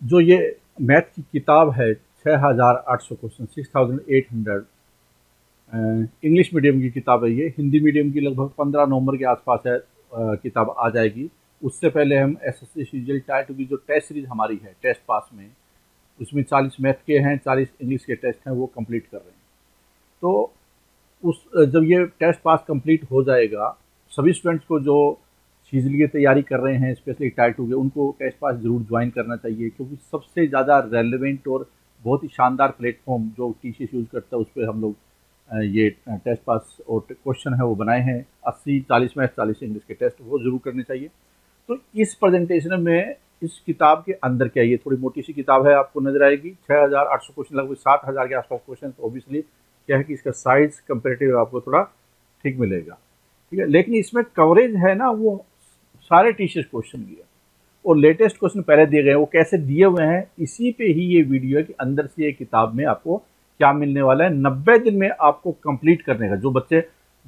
जो ये मैथ की किताब है 6,800 क्वेश्चन 6,800, इंग्लिश मीडियम की किताब है। ये हिंदी मीडियम की लगभग 15 नवंबर के आसपास है, किताब आ जाएगी। उससे पहले हम एसएससी सीजीएल टायर 2 की जो टेस्ट सीरीज हमारी है टेस्ट पास में, उसमें 40 मैथ के हैं, 40 इंग्लिश के टेस्ट हैं, वो कंप्लीट कर रहे हैं। तो उस जब ये टेस्ट पास कंप्लीट हो जाएगा, सभी स्टूडेंट्स को जो सीजल की तैयारी कर रहे हैं स्पेशली टायर 2 के, उनको टेस्ट पास जरूर ज्वाइन करना चाहिए, क्योंकि सबसे ज़्यादा रेलेवेंट और बहुत ही शानदार प्लेटफॉर्म जो टीसीएस यूज़ करता है, उस पर हम लोग ये टेस्ट पास और क्वेश्चन है वो बनाए हैं। 80-40 मैथ 40 इंग्लिश के टेस्ट वो जरूर करने चाहिए। तो इस प्रेजेंटेशन में इस किताब के अंदर क्या है, ये थोड़ी मोटी सी किताब है, आपको नजर आएगी। 6,800 क्वेश्चन, लगभग 7,000 के आसपास क्वेश्चन। तो ऑब्वियसली क्या है कि इसका साइज कंपेरेटिव आपको थोड़ा ठीक मिलेगा, ठीक है। लेकिन इसमें कवरेज है ना, वो सारे टीचर्स क्वेश्चन की है और लेटेस्ट क्वेश्चन पहले दिए गए हैं। वो कैसे दिए हुए हैं, इसी पे ही ये वीडियो है कि अंदर से ये किताब में आपको क्या मिलने वाला है। 90 दिन में आपको कंप्लीट करने का, जो बच्चे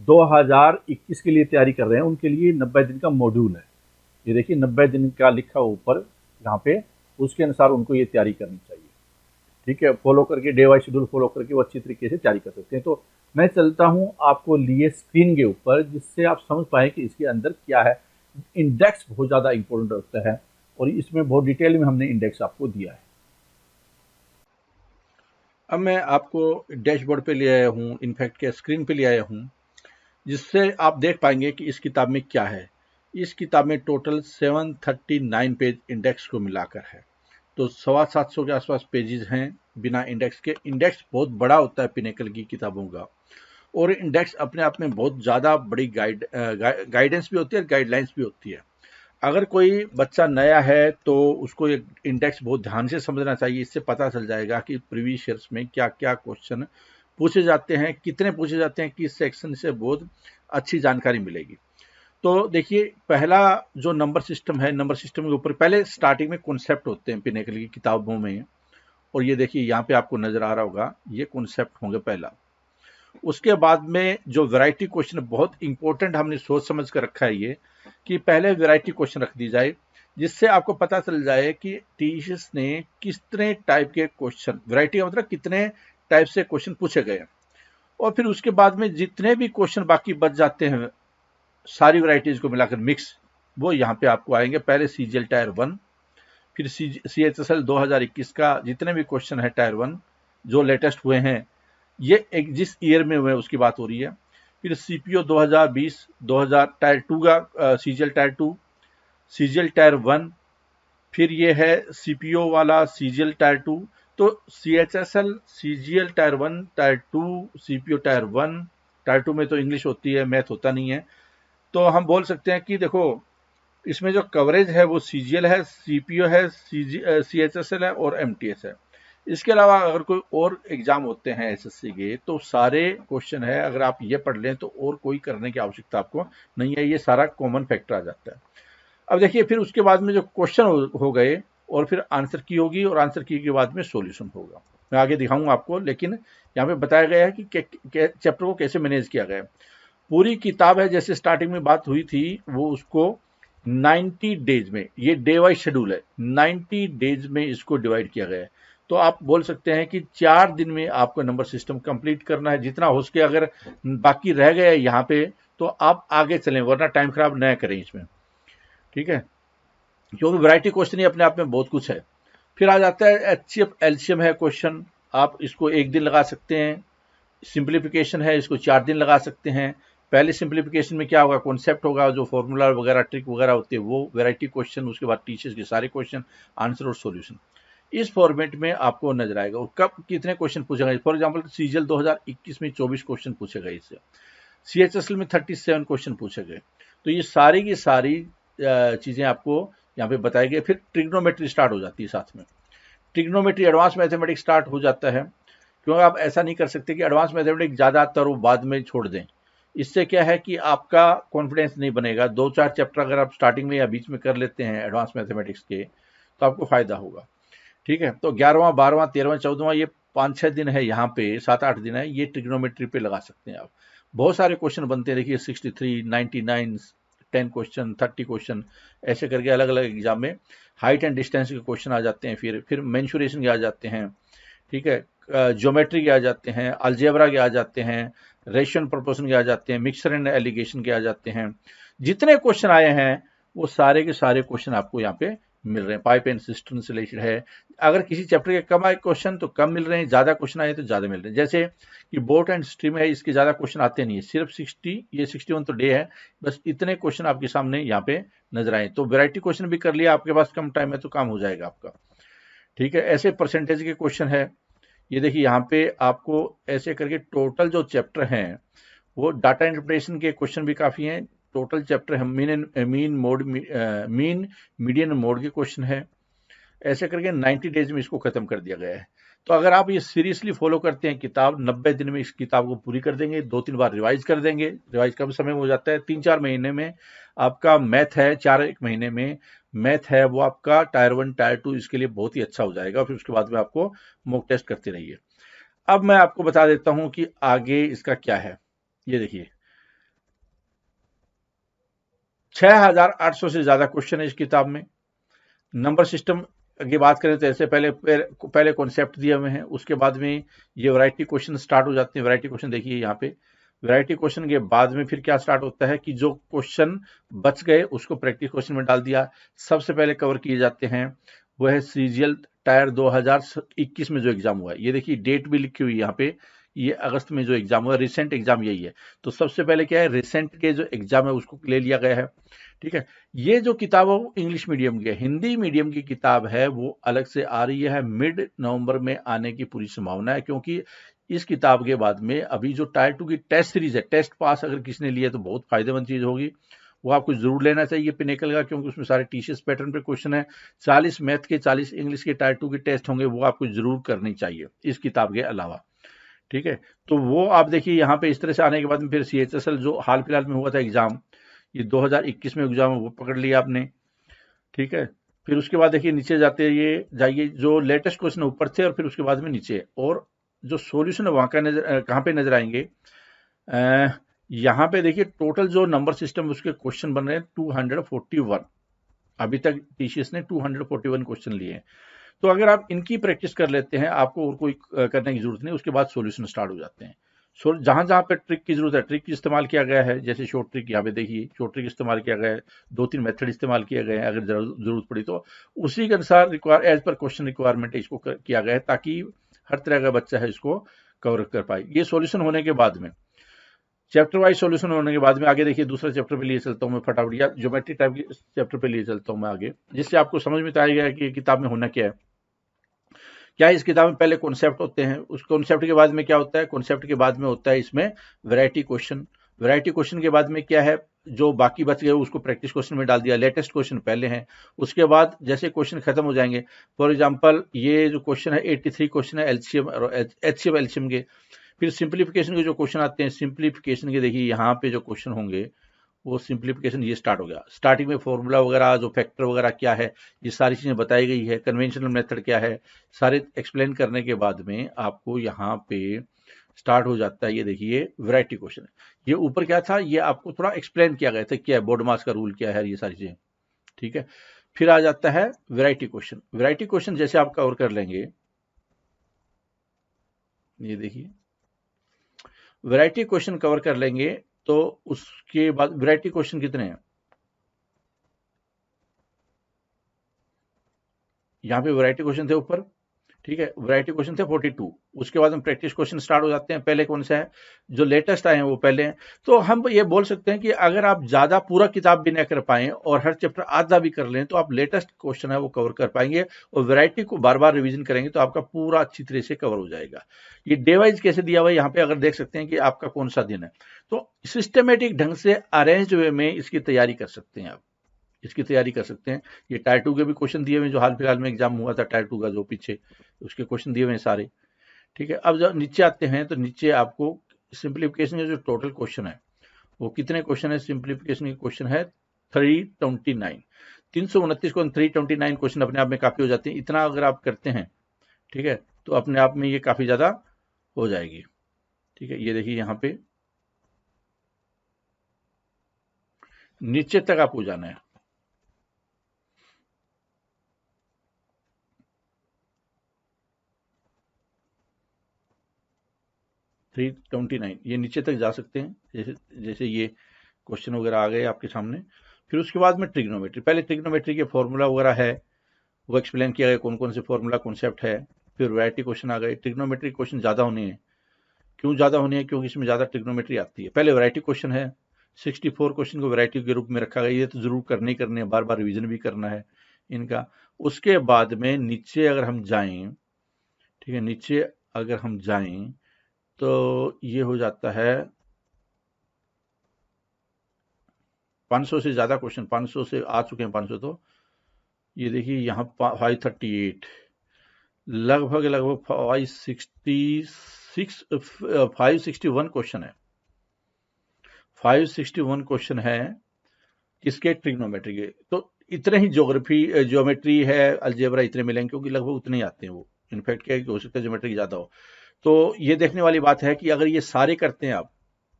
2021 के लिए तैयारी कर रहे हैं उनके लिए 90 दिन का मॉड्यूल है। ये देखिए 90 दिन का लिखा ऊपर यहाँ पे, उसके अनुसार उनको ये तैयारी करनी चाहिए, ठीक है। फॉलो करके डे वाइज शेड्यूल फॉलो करके वो अच्छी तरीके से तैयारी कर सकते हैं। तो मैं चलता हूँ आपको लिए स्क्रीन के ऊपर, जिससे आप समझ पाए कि इसके अंदर क्या है। इंडेक्स बहुत ज़्यादा इंपॉर्टेंट होता है और इसमें बहुत डिटेल में हमने इंडेक्स आपको दिया है। अब मैं आपको डैशबोर्ड पे ले आया हूँ, इनफैक्ट के स्क्रीन पे ले आया हूँ, जिससे आप देख पाएंगे कि इस किताब में क्या है। इस किताब में टोटल 739 पेज इंडेक्स को मिलाकर है। तो 750 के आसपास पेजेस हैं बिना इंडेक्स के। इंडेक्स बहुत बड़ा होता है पिनेकल की किताबों का, और इंडेक्स अपने आप में बहुत ज़्यादा बड़ी गाइडेंस भी होती है और गाइडलाइंस भी होती है। अगर कोई बच्चा नया है तो उसको एक इंडेक्स बहुत ध्यान से समझना चाहिए। इससे पता चल जाएगा कि प्रीवियस ईयर्स में क्या क्या क्वेश्चन पूछे जाते हैं, कितने पूछे जाते हैं, किस सेक्शन से बहुत अच्छी जानकारी मिलेगी। तो देखिए, पहला जो नंबर सिस्टम है, नंबर सिस्टम के ऊपर पहले स्टार्टिंग में कॉन्सेप्ट होते हैं पिनेकल की किताबों में, और ये देखिए यहाँ पे आपको नजर आ रहा होगा, ये कॉन्सेप्ट होंगे पहला। उसके बाद में जो वैरायटी क्वेश्चन बहुत इंपॉर्टेंट हमने सोच समझ कर रखा है ये, कि पहले वैरायटी क्वेश्चन रख दी जाए, जिससे आपको पता चल जाए कि टीचर्स ने कितने टाइप के क्वेश्चन, वैरायटी का मतलब कितने टाइप से क्वेश्चन पूछे गए। और फिर उसके बाद में जितने भी क्वेश्चन बाकी बच जाते हैं, सारी वैरायटीज को मिलाकर मिक्स, वो यहाँ पे आपको आएंगे। पहले सीजीएल टायर 1, फिर CHSL 2021 का जितने भी क्वेश्चन है टायर 1 जो लेटेस्ट हुए हैं, ये एक जिस ईयर में हुए उसकी बात हो रही है। फिर सीपीओ 2020 2000 टायर 2 का सीजीएल टायर 2, सीजीएल टायर 1, फिर ये है सीपीओ वाला सीजीएल टायर 2। तो CHSL CGL tyre 1 tyre 2 CPO tyre 1, tyre 2 में तो इंग्लिश होती है, मैथ होता नहीं है। तो हम बोल सकते हैं कि देखो, इसमें जो कवरेज है वो सीजीएल है, सीपीओ है, CHSL है और MTS है। इसके अलावा अगर कोई और एग्जाम होते हैं एसएससी के, तो सारे क्वेश्चन है, अगर आप ये पढ़ लें तो और कोई करने की आवश्यकता आपको नहीं है, ये सारा कॉमन फैक्टर आ जाता है। अब देखिए, फिर उसके बाद में जो क्वेश्चन हो गए, और फिर आंसर की होगी, और आंसर की के बाद में सॉल्यूशन होगा। मैं आगे दिखाऊंगा आपको, लेकिन यहाँ पे बताया गया है कि चैप्टर को कैसे मैनेज किया गया है। पूरी किताब है, जैसे स्टार्टिंग में बात हुई थी, वो उसको 90 डेज में, ये डे वाइज शेड्यूल है, 90 डेज में इसको डिवाइड किया गया है। तो आप बोल सकते हैं कि 4 दिन में आपको नंबर सिस्टम कंप्लीट करना है। जितना हो सके, अगर बाकी रह गया यहाँ पे तो आप आगे चलें, वरना टाइम खराब न करें इसमें, ठीक है, क्योंकि वैरायटी क्वेश्चन ही अपने आप में बहुत कुछ है। फिर आ जाता है HCF LCM है क्वेश्चन, आप इसको 1 दिन लगा सकते हैं। सिंप्लीफिकेशन है, इसको 4 दिन लगा सकते हैं। पहले सिंप्लीफिकेशन में क्या होगा, कॉन्सेप्ट होगा, जो फॉर्मूला वगैरह ट्रिक वगैरह होते हैं वो, वैरायटी क्वेश्चन, उसके बाद टीचर्स के सारे क्वेश्चन, आंसर और सॉल्यूशन। इस फॉर्मेट में आपको नजर आएगा। और कब कितने क्वेश्चन पूछे गए, फॉर एग्जांपल सीजीएल 2021 में 24 क्वेश्चन पूछे गए, इससे CHSL में 37 क्वेश्चन पूछे गए। तो ये सारी की सारी चीजें आपको यहाँ पे बताई गई। फिर ट्रिग्नोमेट्री स्टार्ट हो जाती है साथ में। ट्रिग्नोमेट्री एडवांस मैथमेटिक्स स्टार्ट हो जाता है, क्योंकि आप ऐसा नहीं कर सकते कि एडवांस मैथमेटिक्स ज़्यादातर वो बाद में छोड़ दें। इससे क्या है कि आपका कॉन्फिडेंस नहीं बनेगा। 2-4 चैप्टर अगर आप स्टार्टिंग में या बीच में कर लेते हैं एडवांस मैथमेटिक्स के, तो आपको फायदा होगा, ठीक है। तो 11वां 12वां 13वां 14वां, ये 5-6 दिन है, यहाँ पे 7-8 दिन है, ये ट्रिग्नोमेट्री पे लगा सकते हैं आप। बहुत सारे क्वेश्चन बनते हैं, देखिए 63, 99, 10 क्वेश्चन, 30 क्वेश्चन, ऐसे करके अलग अलग एग्जाम में हाइट एंड डिस्टेंस के क्वेश्चन आ जाते हैं, फिर मेंसुरेशन के आ जाते हैं, ठीक है, ज्योमेट्री के आ जाते हैं, अलजेब्रा के आ जाते हैं, रेशियो एंड प्रोपोर्शन के आ जाते हैं, मिक्सचर एंड एलिगेशन के आ जाते हैं। जितने क्वेश्चन आए हैं वो सारे के सारे क्वेश्चन आपको यहाँ पे मिल रहे हैं। पाइप एंड सिस्टम से रिलेटेड है। अगर किसी चैप्टर के कम आए क्वेश्चन तो कम मिल रहे हैं, ज़्यादा क्वेश्चन आए तो ज़्यादा मिल रहे हैं। जैसे कि बोट एंड स्ट्रीम है, इसके ज़्यादा क्वेश्चन आते नहीं है, सिर्फ 60, ये 61 तो डे है, बस इतने क्वेश्चन आपके सामने यहाँ पे नजर आए। तो वैरायटी क्वेश्चन भी कर लिया, आपके पास कम टाइम है तो काम हो जाएगा आपका, ठीक है। ऐसे परसेंटेज के क्वेश्चन है, ये देखिए यहाँ पे आपको ऐसे करके टोटल जो चैप्टर हैं वो डाटा इंटरप्रिटेशन के क्वेश्चन भी काफ़ी हैं। टोटल चैप्टर है मीन मीडियन मोड के क्वेश्चन है। ऐसे करके 90 डेज में इसको खत्म कर दिया गया है। तो अगर आप ये सीरियसली फॉलो करते हैं किताब, 90 दिन में इस किताब को पूरी कर देंगे, 2-3 बार रिवाइज कर देंगे। रिवाइज कम समय में हो जाता है, 3-4 महीने में आपका मैथ है, 4-1 महीने में मैथ है वो आपका टायर 1 टायर 2 इसके लिए बहुत ही अच्छा हो जाएगा। फिर उसके बाद में आपको मॉक टेस्ट करते रहिए। अब मैं आपको बता देता हूं कि आगे इसका क्या है। ये देखिए 6800 से ज्यादा क्वेश्चन है इस किताब में। नंबर सिस्टम की बात करें तो ऐसे पहले कॉन्सेप्ट दिए हुए हैं, उसके बाद में ये वैरायटी क्वेश्चन स्टार्ट हो जाते हैं। वैरायटी क्वेश्चन देखिए यहाँ पे, वैरायटी क्वेश्चन के बाद में फिर क्या स्टार्ट होता है कि जो क्वेश्चन बच गए उसको प्रैक्टिस क्वेश्चन में डाल दिया। सबसे पहले कवर किए जाते हैं वो है सीजीएल टायर 2021 में जो एग्जाम हुआ है। ये देखिए डेट भी लिखी हुई है यहाँ पे, ये अगस्त में जो एग्जाम हुआ, रिसेंट एग्जाम यही है। तो सबसे पहले क्या है, रिसेंट के जो एग्जाम है उसको ले लिया गया है, ठीक है। ये जो किताब है वो इंग्लिश मीडियम की है। हिंदी मीडियम की किताब है वो अलग से आ रही है, मिड नवंबर में आने की पूरी संभावना है, क्योंकि इस किताब के बाद में अभी जो टायर 2 की टेस्ट सीरीज है, टेस्ट पास अगर किसने लिया तो बहुत फायदेमंद चीज होगी, वो आपको जरूर लेना चाहिए पिनेकल का, क्योंकि उसमें सारे टीसीएस पैटर्न पे क्वेश्चन है। 40 मैथ के, 40 इंग्लिश के टायर 2 के टेस्ट होंगे, वो आपको जरूर करनी चाहिए इस किताब के अलावा, ठीक है। तो वो आप देखिए यहाँ पे इस तरह से आने के बाद में फिर सीएचएसएल जो हाल फिलहाल में हुआ था एग्जाम, ये 2021 में एग्जाम वो पकड़ लिया आपने, ठीक है। फिर उसके बाद देखिए नीचे जाते ये जाइए, जो लेटेस्ट क्वेश्चन ऊपर थे और फिर उसके बाद में नीचे, और जो सॉल्यूशन है वहां का नजर कहाँ पे नजर आएंगे, यहाँ पे देखिए टोटल जो नंबर सिस्टम उसके क्वेश्चन बन रहे हैं 241। अभी तक टीसीएस ने 241 क्वेश्चन लिए हैं। तो अगर आप इनकी प्रैक्टिस कर लेते हैं, आपको और कोई करने की जरूरत नहीं, उसके बाद सॉल्यूशन स्टार्ट हो जाते हैं। जहां जहां पे ट्रिक की जरूरत है, ट्रिक इस्तेमाल किया गया है, जैसे शॉर्ट ट्रिक यहाँ पे देखिए, शॉर्ट ट्रिक इस्तेमाल किया गया है, 2-3 मेथड इस्तेमाल किए गए हैं, अगर जरूरत पड़ी तो उसी के अनुसार एज पर क्वेश्चन रिक्वायरमेंट इसको किया गया है, ताकि हर तरह का बच्चा है इसको कवर कर पाए। ये सॉल्यूशन होने के बाद में, चैप्टर वाइज सॉल्यूशन होने के बाद में आगे देखिए दूसरे चैप्टर पे लिए चलता हूँ मैं फटाफट, या ज्योमेट्री टाइप के चैप्टर पे लिए चलता हूँ मैं आगे, जिससे आपको समझ में आएगा कि किताब में होना क्या है। क्या इस किताब में पहले कॉन्सेप्ट होते हैं, उस कॉन्सेप्ट के बाद में क्या होता है, कॉन्सेप्ट के बाद में होता है इसमें वैरायटी क्वेश्चन। वैरायटी क्वेश्चन के बाद में क्या है, जो बाकी बच गए उसको प्रैक्टिस क्वेश्चन में डाल दिया, लेटेस्ट क्वेश्चन पहले हैं। उसके बाद जैसे क्वेश्चन खत्म हो जाएंगे, फॉर एग्जांपल ये जो क्वेश्चन है 83 क्वेश्चन है एलसीएम और एचसीएफ एलसीएम के, फिर सिंप्लीफिकेशन के जो क्वेश्चन आते हैं, सिंप्लीफिकेशन के देखिए यहाँ पे जो क्वेश्चन होंगे वो सिंप्लीफिकेशन ये स्टार्ट हो गया। स्टार्टिंग में फॉर्मूला वगैरह जो फैक्टर वगैरह क्या है, ये सारी चीजें बताई गई है, कन्वेंशनल मेथड क्या है, सारे एक्सप्लेन करने के बाद में आपको यहाँ पे स्टार्ट हो जाता है। ये देखिए वैरायटी क्वेश्चन, ये ऊपर क्या था ये आपको थोड़ा एक्सप्लेन किया गया था, क्या है बोर्ड मास का रूल क्या है, ये सारी चीजें, ठीक है। फिर आ जाता है वैरायटी क्वेश्चन। वैरायटी क्वेश्चन जैसे आप कवर कर लेंगे, ये देखिए वैरायटी क्वेश्चन कवर कर लेंगे तो उसके बाद वैरायटी क्वेश्चन कितने हैं, यहां पे वैरायटी क्वेश्चन थे ऊपर, ठीक है, वैरायटी क्वेश्चन थे 42। उसके बाद हम प्रैक्टिस क्वेश्चन स्टार्ट हो जाते हैं। पहले कौन सा है, जो लेटेस्ट आए हैं वो पहले हैं। तो हम ये बोल सकते हैं कि अगर आप ज्यादा पूरा किताब भी ना कर पाए और हर चैप्टर आधा भी कर लें तो आप लेटेस्ट क्वेश्चन है वो कवर कर पाएंगे, और वैरायटी को बार बार रिवीजन करेंगे तो आपका पूरा अच्छी तरह से कवर हो जाएगा। ये डे वाइज कैसे दिया हुआ है यहाँ पे अगर देख सकते हैं कि आपका कौन सा दिन है, तो सिस्टमेटिक ढंग से अरेंज वे में इसकी तैयारी कर सकते हैं आप, इसकी तैयारी कर सकते हैं। ये टायर 2 के भी क्वेश्चन दिए हुए जो हाल फिलहाल में एग्जाम हुआ था टायर 2 का जो पीछे, उसके क्वेश्चन दिए हुए हैं सारे, ठीक है। अब जब नीचे आते हैं तो नीचे आपको सिंप्लीफिकेशन के जो टोटल क्वेश्चन है वो कितने क्वेश्चन है, सिंप्लीफिकेशन के क्वेश्चन है 329। 329 को 329 क्वेश्चन अपने आप में काफी हो जाते हैं। इतना अगर आप करते हैं, ठीक है, तो अपने आप में ये काफी ज्यादा हो जाएगी, ठीक है। ये देखिए यहाँ पे नीचे तक आपको जाना है। 329 ये नीचे तक जा सकते हैं। जैसे जैसे ये क्वेश्चन वगैरह आ गए आपके सामने। फिर उसके बाद में ट्रिग्नोमेट्री, पहले ट्रिग्नोमेट्री के फॉर्मूला वगैरह है वो एक्सप्लेन किया गया, कौन कौन से फॉर्मूला कॉन्सेप्ट है। फिर वैरायटी क्वेश्चन आ गए। ट्रिग्नोमेट्री क्वेश्चन ज़्यादा होने हैं। क्यों ज़्यादा होने हैं? क्योंकि इसमें ज़्यादा ट्रिग्नोमेट्री आती है। पहले वैरायटी क्वेश्चन है, 64 क्वेश्चन को वैरायटी के रूप में रखा गया। ये तो जरूर करने ही करने हैं, बार बार रिविजन भी करना है इनका। उसके बाद में नीचे अगर हम जाएं, ठीक है, नीचे अगर हम जाएं तो ये हो जाता है 500 से ज़्यादा क्वेश्चन, 500 से आ चुके हैं 500। तो ये देखिए यहाँ 538, लगभग लगभग 561 क्वेश्चन है। 561 क्वेश्चन है किसके? ट्रिग्नोमेट्री के। तो इतने ही ज्योमेट्री है, अलजेब्रा इतने मिलेंगे, क्योंकि लगभग उतने ही आते हैं वो। इनफैक्ट क्या है कि हो सकता है ज्योमेट्री ज़्यादा हो। तो ये देखने वाली बात है कि अगर ये सारे करते हैं आप,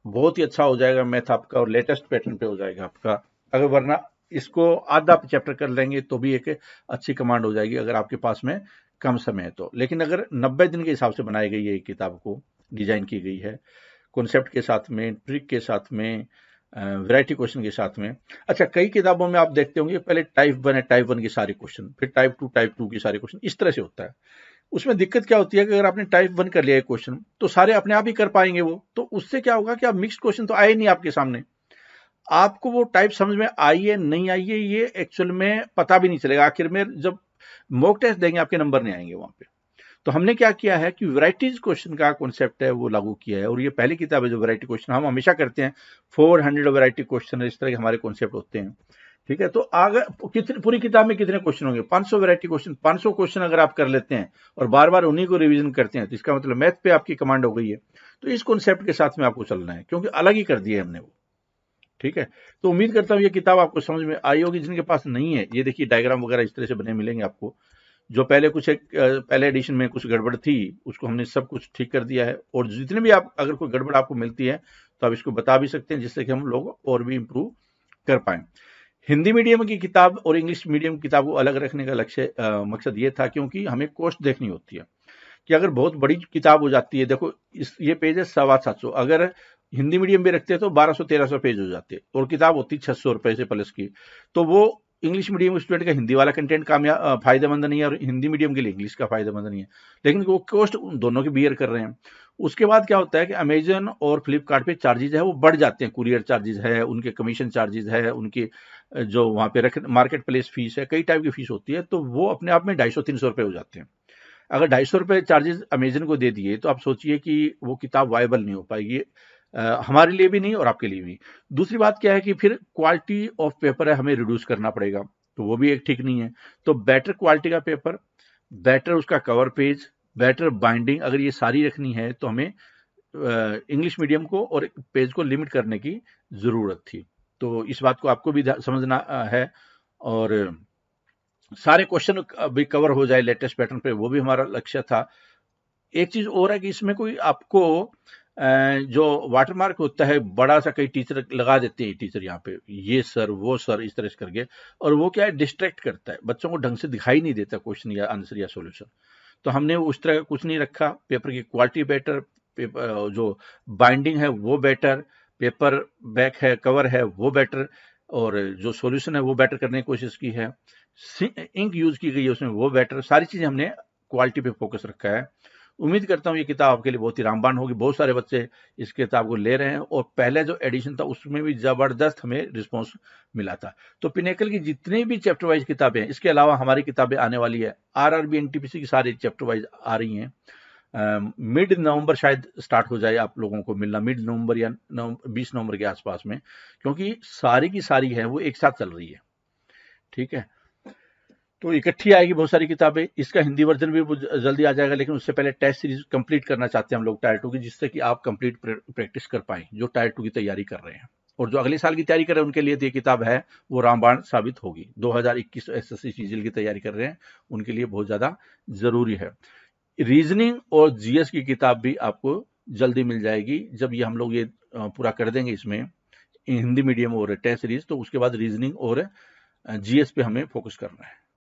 बहुत ही अच्छा हो जाएगा मैथ आपका, और लेटेस्ट पैटर्न पे हो जाएगा आपका। अगर वरना इसको आधा चैप्टर कर लेंगे तो भी एक अच्छी कमांड हो जाएगी, अगर आपके पास में कम समय है तो। लेकिन अगर 90 दिन के हिसाब से बनाई गई है किताब को, डिजाइन की गई है, कॉन्सेप्ट के साथ में, ट्रिक के साथ में, वैरायटी क्वेश्चन के साथ में। अच्छा, कई किताबों में आप देखते होंगे पहले टाइप 1 है, टाइप 1 के सारे क्वेश्चन, फिर टाइप 2 के सारे क्वेश्चन, इस तरह से होता है। उसमें दिक्कत क्या होती है कि अगर आपने टाइप 1 कर लिया है क्वेश्चन, तो सारे अपने आप ही कर पाएंगे वो। तो उससे क्या होगा कि आप मिक्स्ड क्वेश्चन तो आए नहीं आपके सामने, आपको वो टाइप समझ में आई है नहीं आई है ये एक्चुअल में पता भी नहीं चलेगा। आखिर में जब मॉक टेस्ट देंगे आपके नंबर नहीं आएंगे वहां पे। तो हमने क्या किया है कि वैराइटीज क्वेश्चन का कॉन्सेप्ट है वो लागू किया है, और ये पहली किताब है जो वैरायटी क्वेश्चन हम हमेशा करते हैं। 400 वैरायटी क्वेश्चन इस तरह के हमारे कॉन्सेप्ट होते हैं, ठीक है। तो आगे कितने, पूरी किताब में कितने क्वेश्चन होंगे? 500 वैरायटी क्वेश्चन। 500 क्वेश्चन अगर आप कर लेते हैं और बार बार उन्हीं को रिवीजन करते हैं, तो इसका मतलब मैथ पे आपकी कमांड हो गई है। तो इस कॉन्सेप्ट के साथ में आपको चलना है, क्योंकि अलग ही कर दिया है हमने वो, ठीक है। तो उम्मीद करता हूँ ये किताब आपको समझ में आई होगी। जिनके पास नहीं है, ये देखिए डायग्राम वगैरह इस तरह से बने मिलेंगे आपको। जो पहले कुछ पहले एडिशन में कुछ गड़बड़ थी, उसको हमने सब कुछ ठीक कर दिया है। और जितने भी आप, अगर कोई गड़बड़ आपको मिलती है तो आप इसको बता भी सकते हैं, जिससे कि हम लोग और भी इम्प्रूव कर पाए। हिंदी मीडियम की किताब और इंग्लिश मीडियम की किताब को अलग रखने का मकसद ये था, क्योंकि हमें कॉस्ट देखनी होती है कि अगर बहुत बड़ी किताब हो जाती है, देखो ये पेज है 750, अगर हिंदी मीडियम भी रखते हैं तो 1200-1300 पेज हो जाते, और किताब होती 600 रुपए से प्लस की। तो वो इंग्लिश मीडियम स्टूडेंट का हिंदी वाला कंटेंट फायदेमंद नहीं है, और हिंदी मीडियम के लिए इंग्लिश का फायदेमंद नहीं है। लेकिन वो कॉस्ट दोनों की बियर कर रहे हैं। उसके बाद क्या होता है कि अमेजन और फ्लिपकार्ट पे चार्जेज है वो बढ़ जाते हैं, कुरियर चार्जेस है, उनके कमीशन चार्जेस है, उनकी जो वहाँ पे रख मार्केट प्लेस फीस है, कई टाइप की फीस होती है, तो वो अपने आप में 250-300 रुपये हो जाते हैं। अगर 250 रुपये चार्जेस अमेजन को दे दिए तो आप सोचिए कि वो किताब वायबल नहीं हो पाएगी, हमारे लिए भी नहीं और आपके लिए भी। दूसरी बात क्या है कि फिर क्वालिटी ऑफ पेपर है, हमें रिड्यूस करना पड़ेगा, तो वो भी एक ठीक नहीं है। तो बेटर क्वालिटी का पेपर, बेटर उसका कवर पेज, बेटर बाइंडिंग, अगर ये सारी रखनी है तो हमें इंग्लिश मीडियम को और पेज को लिमिट करने की ज़रूरत थी। तो इस बात को आपको भी समझना है, और सारे क्वेश्चन भी कवर हो जाए लेटेस्ट पैटर्न पे, वो भी हमारा लक्ष्य था। एक चीज और है कि इसमें कोई आपको जो वाटरमार्क होता है बड़ा सा, कई टीचर लगा देते हैं, टीचर यहाँ पे ये सर वो सर इस तरह से करके, और वो क्या है डिस्ट्रैक्ट करता है, बच्चों को ढंग से दिखाई नहीं देता क्वेश्चन या आंसर या सॉल्यूशन। तो हमने उस तरह का कुछ नहीं रखा। पेपर की क्वालिटी बेटर, पेपर जो बाइंडिंग है वो बेटर, पेपर बैक है, कवर है वो बेटर, और जो सॉल्यूशन है वो बेटर करने की कोशिश की है, इंक यूज की गई है उसमें वो बेटर, सारी चीजें हमने क्वालिटी पे फोकस रखा है। उम्मीद करता हूँ ये किताब आपके लिए बहुत ही रामबाण होगी। बहुत सारे बच्चे इस किताब को ले रहे हैं, और पहले जो एडिशन था उसमें भी जबरदस्त हमें रिस्पॉन्स मिला था। तो पिनेकल की जितनी भी चैप्टर वाइज किताबें हैं, इसके अलावा हमारी किताबें आने वाली है, आरआरबी एनटीपीसी की सारी चैप्टर वाइज आ रही हैं। मिड नवंबर शायद स्टार्ट हो जाए आप लोगों को मिलना, मिड नवंबर या 20 नवंबर के आसपास में, क्योंकि सारी की सारी है वो एक साथ चल रही है, ठीक है। तो इकट्ठी आएगी बहुत सारी किताबें। इसका हिंदी वर्जन भी जल्दी आ जाएगा, लेकिन उससे पहले टेस्ट सीरीज कंप्लीट करना चाहते हैं हम लोग टायर 2 की, जिससे कि आप कंप्लीट प्रैक्टिस कर पाएं जो टायर 2 की तैयारी कर रहे हैं, और जो अगले साल की तैयारी कर रहे हैं उनके लिए तो ये किताब है वो रामबाण साबित होगी। 2021 एसएससी सीजीएल की तैयारी कर रहे हैं उनके लिए बहुत ज्यादा जरूरी है। रीजनिंग और जीएस की किताब भी आपको जल्दी मिल जाएगी, जब ये हम लोग ये पूरा कर देंगे इसमें हिंदी मीडियम और टेस्ट सीरीज, तो उसके बाद रीजनिंग और जीएस पे हमें फोकस करना है।